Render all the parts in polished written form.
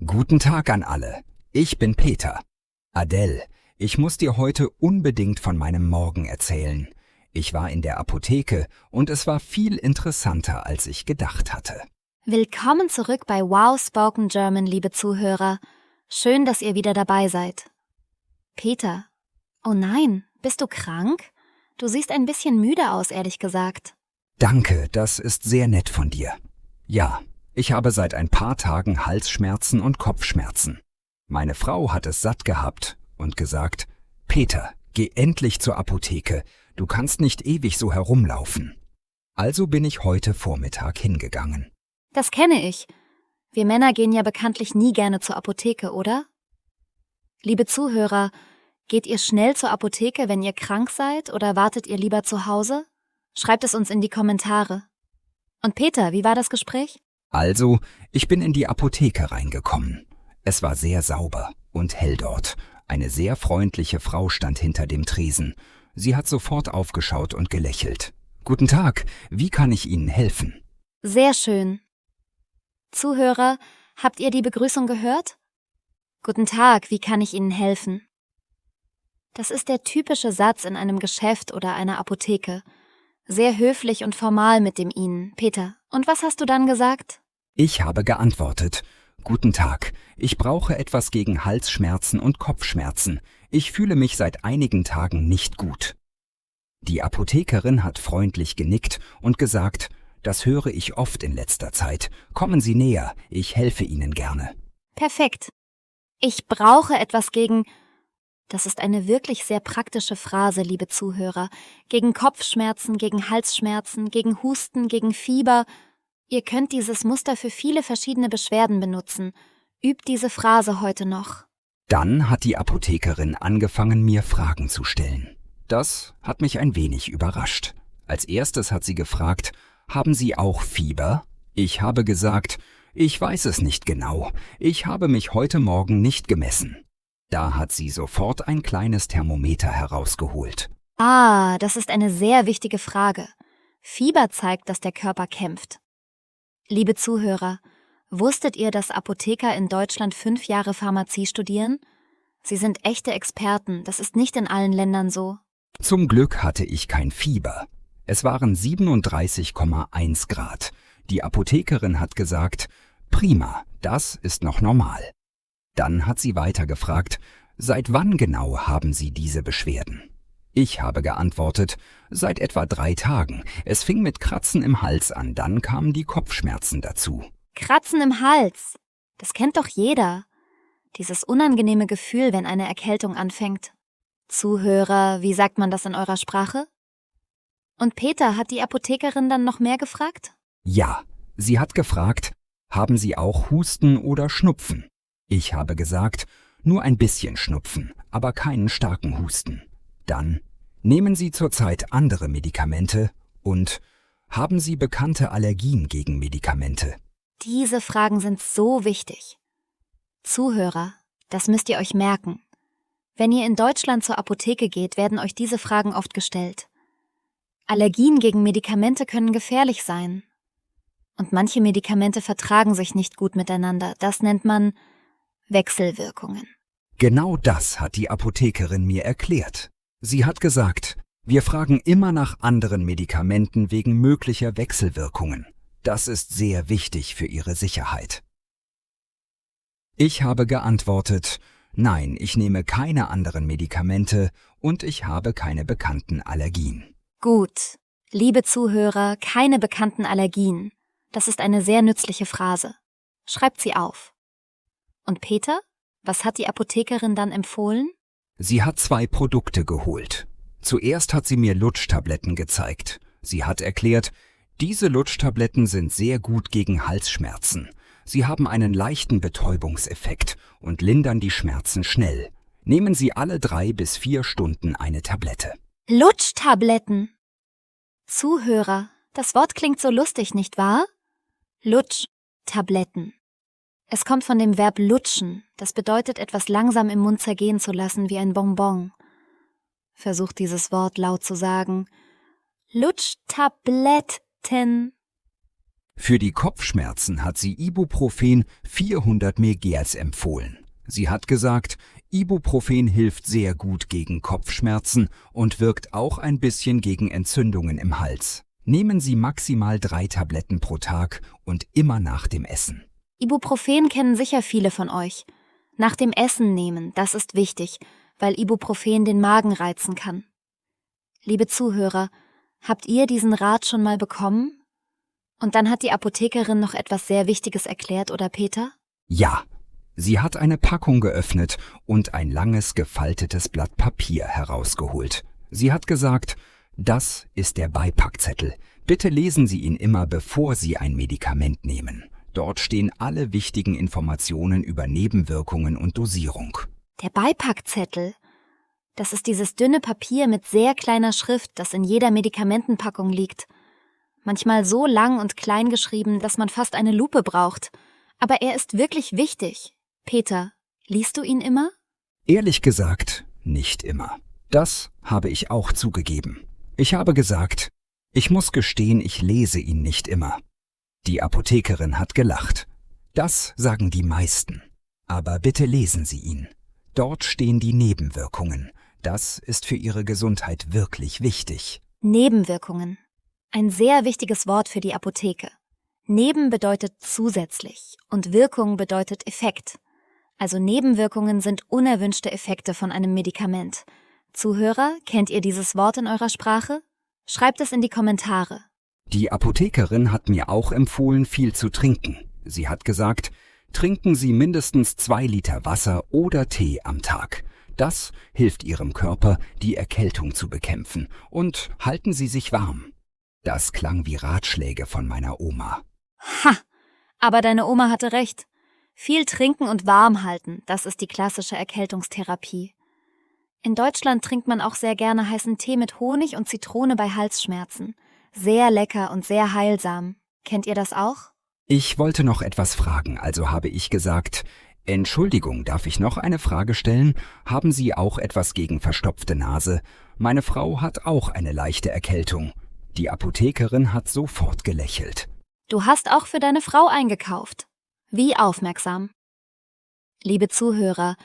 Guten Tag an alle. Ich bin Peter. Adele, ich muss dir heute unbedingt von meinem Morgen erzählen. Ich war in der Apotheke und es war viel interessanter, als ich gedacht hatte. Willkommen zurück bei Wow Spoken German, liebe Zuhörer. Schön, dass ihr wieder dabei seid. Peter, oh nein, bist du krank? Du siehst ein bisschen müde aus, ehrlich gesagt. Danke, das ist sehr nett von dir. Ja, ich habe seit ein paar Tagen Halsschmerzen und Kopfschmerzen. Meine Frau hat es satt gehabt und gesagt, Peter, geh endlich zur Apotheke, du kannst nicht ewig so herumlaufen. Also bin ich heute Vormittag hingegangen. Das kenne ich. Wir Männer gehen ja bekanntlich nie gerne zur Apotheke, oder? Liebe Zuhörer, geht ihr schnell zur Apotheke, wenn ihr krank seid, oder wartet ihr lieber zu Hause? Schreibt es uns in die Kommentare. Und Peter, wie war das Gespräch? Also, ich bin in die Apotheke reingekommen. Es war sehr sauber und hell dort. Eine sehr freundliche Frau stand hinter dem Tresen. Sie hat sofort aufgeschaut und gelächelt. Guten Tag, wie kann ich Ihnen helfen? Sehr schön. Zuhörer, habt ihr die Begrüßung gehört? Guten Tag, wie kann ich Ihnen helfen? Das ist der typische Satz in einem Geschäft oder einer Apotheke. Sehr höflich und formal mit dem Ihnen. Peter, und was hast du dann gesagt? Ich habe geantwortet. Guten Tag, ich brauche etwas gegen Halsschmerzen und Kopfschmerzen. Ich fühle mich seit einigen Tagen nicht gut. Die Apothekerin hat freundlich genickt und gesagt, das höre ich oft in letzter Zeit. Kommen Sie näher, ich helfe Ihnen gerne. Perfekt. Ich brauche etwas gegen... Das ist eine wirklich sehr praktische Phrase, liebe Zuhörer. Gegen Kopfschmerzen, gegen Halsschmerzen, gegen Husten, gegen Fieber. Ihr könnt dieses Muster für viele verschiedene Beschwerden benutzen. Übt diese Phrase heute noch. Dann hat die Apothekerin angefangen, mir Fragen zu stellen. Das hat mich ein wenig überrascht. Als erstes hat sie gefragt, haben Sie auch Fieber? Ich habe gesagt, ich weiß es nicht genau. Ich habe mich heute Morgen nicht gemessen. Da hat sie sofort ein kleines Thermometer herausgeholt. Ah, das ist eine sehr wichtige Frage. Fieber zeigt, dass der Körper kämpft. Liebe Zuhörer, wusstet ihr, dass Apotheker in Deutschland 5 Jahre Pharmazie studieren? Sie sind echte Experten, das ist nicht in allen Ländern so. Zum Glück hatte ich kein Fieber. Es waren 37,1 Grad. Die Apothekerin hat gesagt, prima, das ist noch normal. Dann hat sie weiter gefragt, seit wann genau haben Sie diese Beschwerden? Ich habe geantwortet, seit etwa 3 Tagen. Es fing mit Kratzen im Hals an, dann kamen die Kopfschmerzen dazu. Kratzen im Hals, das kennt doch jeder. Dieses unangenehme Gefühl, wenn eine Erkältung anfängt. Zuhörer, wie sagt man das in eurer Sprache? Und Peter, hat die Apothekerin dann noch mehr gefragt? Ja, sie hat gefragt, haben Sie auch Husten oder Schnupfen? Ich habe gesagt, nur ein bisschen Schnupfen, aber keinen starken Husten. Dann, nehmen Sie zurzeit andere Medikamente und haben Sie bekannte Allergien gegen Medikamente? Diese Fragen sind so wichtig. Zuhörer, das müsst ihr euch merken. Wenn ihr in Deutschland zur Apotheke geht, werden euch diese Fragen oft gestellt. Allergien gegen Medikamente können gefährlich sein. Und manche Medikamente vertragen sich nicht gut miteinander. Das nennt man Wechselwirkungen. Genau das hat die Apothekerin mir erklärt. Sie hat gesagt, wir fragen immer nach anderen Medikamenten wegen möglicher Wechselwirkungen. Das ist sehr wichtig für Ihre Sicherheit. Ich habe geantwortet, nein, ich nehme keine anderen Medikamente und ich habe keine bekannten Allergien. Gut, liebe Zuhörer, keine bekannten Allergien. Das ist eine sehr nützliche Phrase. Schreibt sie auf. Und Peter, was hat die Apothekerin dann empfohlen? Sie hat 2 Produkte geholt. Zuerst hat sie mir Lutschtabletten gezeigt. Sie hat erklärt, diese Lutschtabletten sind sehr gut gegen Halsschmerzen. Sie haben einen leichten Betäubungseffekt und lindern die Schmerzen schnell. Nehmen Sie alle 3 bis 4 Stunden eine Tablette. Lutschtabletten. Zuhörer, das Wort klingt so lustig, nicht wahr? Lutschtabletten. Es kommt von dem Verb lutschen. Das bedeutet, etwas langsam im Mund zergehen zu lassen wie ein Bonbon. Versucht dieses Wort laut zu sagen. Lutschtabletten. Für die Kopfschmerzen hat sie Ibuprofen 400 mg empfohlen. Sie hat gesagt, Ibuprofen hilft sehr gut gegen Kopfschmerzen und wirkt auch ein bisschen gegen Entzündungen im Hals. Nehmen Sie maximal 3 Tabletten pro Tag und immer nach dem Essen. Ibuprofen kennen sicher viele von euch. Nach dem Essen nehmen, das ist wichtig, weil Ibuprofen den Magen reizen kann. Liebe Zuhörer, habt ihr diesen Rat schon mal bekommen? Und dann hat die Apothekerin noch etwas sehr Wichtiges erklärt, oder Peter? Ja, sie hat eine Packung geöffnet und ein langes gefaltetes Blatt Papier herausgeholt. Sie hat gesagt, das ist der Beipackzettel. Bitte lesen Sie ihn immer, bevor Sie ein Medikament nehmen. Dort stehen alle wichtigen Informationen über Nebenwirkungen und Dosierung. Der Beipackzettel? Das ist dieses dünne Papier mit sehr kleiner Schrift, das in jeder Medikamentenpackung liegt. Manchmal so lang und klein geschrieben, dass man fast eine Lupe braucht. Aber er ist wirklich wichtig. Peter, liest du ihn immer? Ehrlich gesagt, nicht immer. Das habe ich auch zugegeben. Ich habe gesagt, ich muss gestehen, ich lese ihn nicht immer. Die Apothekerin hat gelacht. Das sagen die meisten. Aber bitte lesen Sie ihn. Dort stehen die Nebenwirkungen. Das ist für Ihre Gesundheit wirklich wichtig. Nebenwirkungen. Ein sehr wichtiges Wort für die Apotheke. Neben bedeutet zusätzlich und Wirkung bedeutet Effekt. Also Nebenwirkungen sind unerwünschte Effekte von einem Medikament. Zuhörer, kennt ihr dieses Wort in eurer Sprache? Schreibt es in die Kommentare. Die Apothekerin hat mir auch empfohlen, viel zu trinken. Sie hat gesagt, trinken Sie mindestens 2 Liter Wasser oder Tee am Tag. Das hilft Ihrem Körper, die Erkältung zu bekämpfen. Und halten Sie sich warm. Das klang wie Ratschläge von meiner Oma. Ha! Aber deine Oma hatte recht. Viel trinken und warm halten, das ist die klassische Erkältungstherapie. In Deutschland trinkt man auch sehr gerne heißen Tee mit Honig und Zitrone bei Halsschmerzen. Sehr lecker und sehr heilsam. Kennt ihr das auch? Ich wollte noch etwas fragen, also habe ich gesagt, Entschuldigung, darf ich noch eine Frage stellen? Haben Sie auch etwas gegen verstopfte Nase? Meine Frau hat auch eine leichte Erkältung. Die Apothekerin hat sofort gelächelt. Du hast auch für deine Frau eingekauft. Wie aufmerksam. Liebe Zuhörer,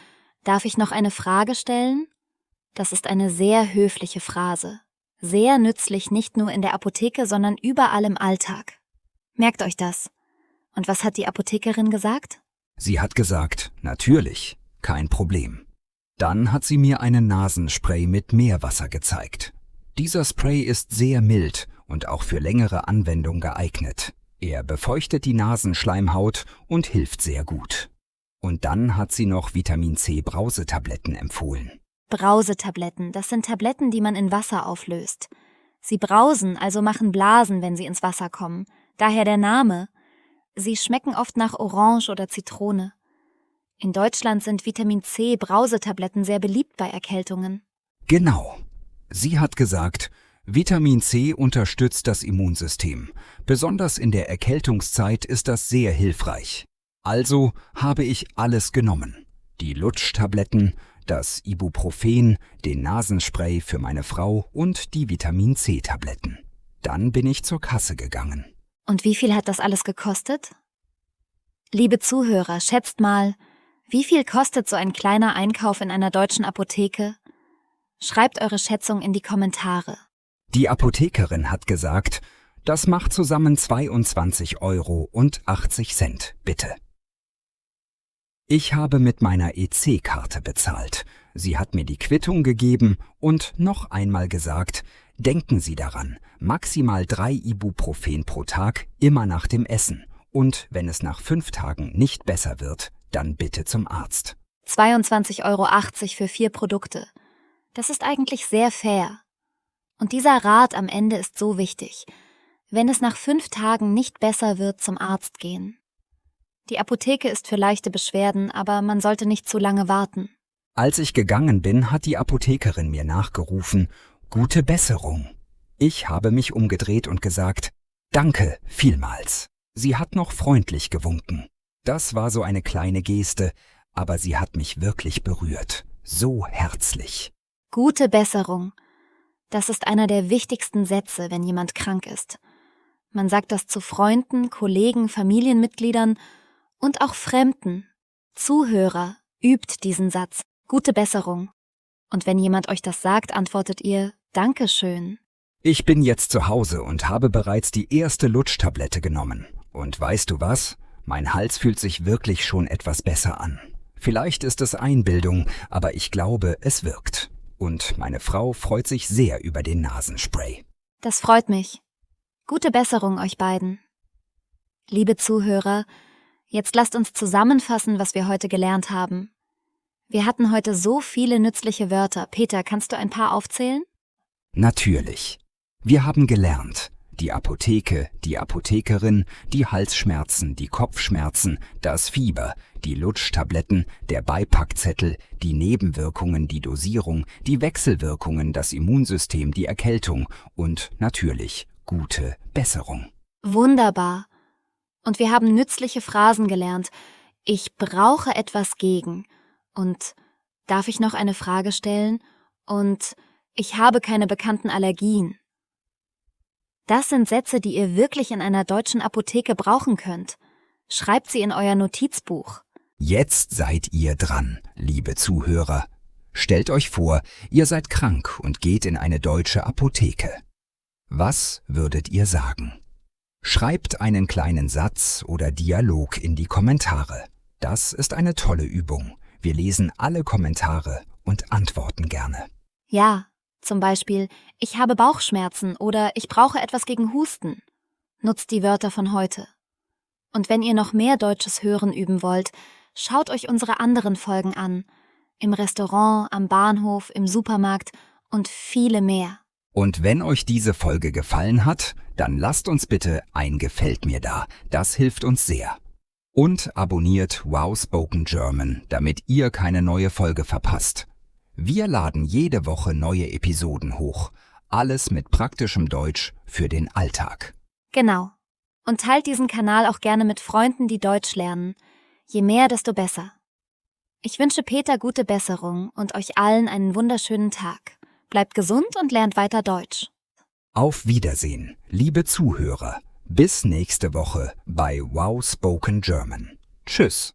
darf ich noch eine Frage stellen? Das ist eine sehr höfliche Phrase. Sehr nützlich nicht nur in der Apotheke, sondern überall im Alltag. Merkt euch das. Und was hat die Apothekerin gesagt? Sie hat gesagt, natürlich, kein Problem. Dann hat sie mir einen Nasenspray mit Meerwasser gezeigt. Dieser Spray ist sehr mild und auch für längere Anwendung geeignet. Er befeuchtet die Nasenschleimhaut und hilft sehr gut. Und dann hat sie noch Vitamin C Brausetabletten empfohlen. Brausetabletten, das sind Tabletten, die man in Wasser auflöst. Sie brausen, also machen Blasen, wenn sie ins Wasser kommen. Daher der Name. Sie schmecken oft nach Orange oder Zitrone. In Deutschland sind Vitamin C Brausetabletten sehr beliebt bei Erkältungen. Genau. Sie hat gesagt, Vitamin C unterstützt das Immunsystem. Besonders in der Erkältungszeit ist das sehr hilfreich. Also habe ich alles genommen. Die Lutschtabletten, das Ibuprofen, den Nasenspray für meine Frau und die Vitamin C-Tabletten. Dann bin ich zur Kasse gegangen. Und wie viel hat das alles gekostet? Liebe Zuhörer, schätzt mal, wie viel kostet so ein kleiner Einkauf in einer deutschen Apotheke? Schreibt eure Schätzung in die Kommentare. Die Apothekerin hat gesagt, das macht zusammen 22,80 €, bitte. Ich habe mit meiner EC-Karte bezahlt. Sie hat mir die Quittung gegeben und noch einmal gesagt, denken Sie daran, maximal 3 Ibuprofen pro Tag, immer nach dem Essen. Und wenn es nach 5 Tagen nicht besser wird, dann bitte zum Arzt. 22,80 € für 4 Produkte. Das ist eigentlich sehr fair. Und dieser Rat am Ende ist so wichtig. Wenn es nach 5 Tagen nicht besser wird, zum Arzt gehen. Die Apotheke ist für leichte Beschwerden, aber man sollte nicht zu lange warten. Als ich gegangen bin, hat die Apothekerin mir nachgerufen, gute Besserung. Ich habe mich umgedreht und gesagt, danke vielmals. Sie hat noch freundlich gewunken. Das war so eine kleine Geste, aber sie hat mich wirklich berührt. So herzlich. Gute Besserung. Das ist einer der wichtigsten Sätze, wenn jemand krank ist. Man sagt das zu Freunden, Kollegen, Familienmitgliedern und auch Fremden. Zuhörer, übt diesen Satz. Gute Besserung. Und wenn jemand euch das sagt, antwortet ihr Dankeschön. Ich bin jetzt zu Hause und habe bereits die erste Lutschtablette genommen. Und weißt du was? Mein Hals fühlt sich wirklich schon etwas besser an. Vielleicht ist es Einbildung, aber ich glaube, es wirkt. Und meine Frau freut sich sehr über den Nasenspray. Das freut mich. Gute Besserung euch beiden. Liebe Zuhörer, jetzt lasst uns zusammenfassen, was wir heute gelernt haben. Wir hatten heute so viele nützliche Wörter. Peter, kannst du ein paar aufzählen? Natürlich. Wir haben gelernt: die Apotheke, die Apothekerin, die Halsschmerzen, die Kopfschmerzen, das Fieber, die Lutschtabletten, der Beipackzettel, die Nebenwirkungen, die Dosierung, die Wechselwirkungen, das Immunsystem, die Erkältung und natürlich gute Besserung. Wunderbar. Und wir haben nützliche Phrasen gelernt. Ich brauche etwas gegen. Und darf ich noch eine Frage stellen? Und ich habe keine bekannten Allergien. Das sind Sätze, die ihr wirklich in einer deutschen Apotheke brauchen könnt. Schreibt sie in euer Notizbuch. Jetzt seid ihr dran, liebe Zuhörer. Stellt euch vor, ihr seid krank und geht in eine deutsche Apotheke. Was würdet ihr sagen? Schreibt einen kleinen Satz oder Dialog in die Kommentare. Das ist eine tolle Übung. Wir lesen alle Kommentare und antworten gerne. Ja, zum Beispiel, ich habe Bauchschmerzen oder ich brauche etwas gegen Husten. Nutzt die Wörter von heute. Und wenn ihr noch mehr deutsches Hören üben wollt, schaut euch unsere anderen Folgen an. Im Restaurant, am Bahnhof, im Supermarkt und viele mehr. Und wenn euch diese Folge gefallen hat, dann lasst uns bitte ein Gefällt mir da. Das hilft uns sehr. Und abonniert Wow Spoken German, damit ihr keine neue Folge verpasst. Wir laden jede Woche neue Episoden hoch. Alles mit praktischem Deutsch für den Alltag. Genau. Und teilt diesen Kanal auch gerne mit Freunden, die Deutsch lernen. Je mehr, desto besser. Ich wünsche Peter gute Besserung und euch allen einen wunderschönen Tag. Bleibt gesund und lernt weiter Deutsch. Auf Wiedersehen, liebe Zuhörer. Bis nächste Woche bei Wow Spoken German. Tschüss.